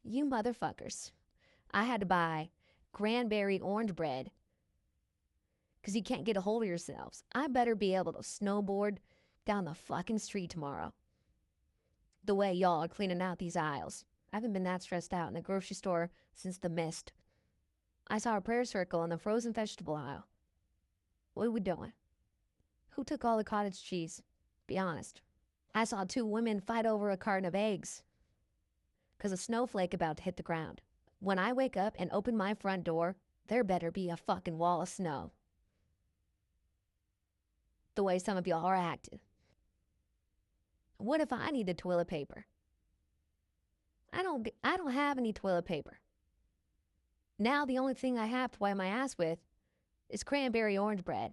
You motherfuckers. I had to buy cranberry orange bread because you can't get a hold of yourselves. I better be able to snowboard down the fucking street tomorrow. The way y'all are cleaning out these aisles. I haven't been that stressed out in the grocery store since the mist. I saw a prayer circle in the frozen vegetable aisle. What are we doing? Who took all the cottage cheese? Be honest. I saw two women fight over a carton of eggs because a snowflake about to hit the ground. When I wake up and open my front door, there better be a fucking wall of snow. The way some of y'all are acting. What if I needed toilet paper? I don't have any toilet paper. Now the only thing I have to wipe my ass with is cranberry orange bread.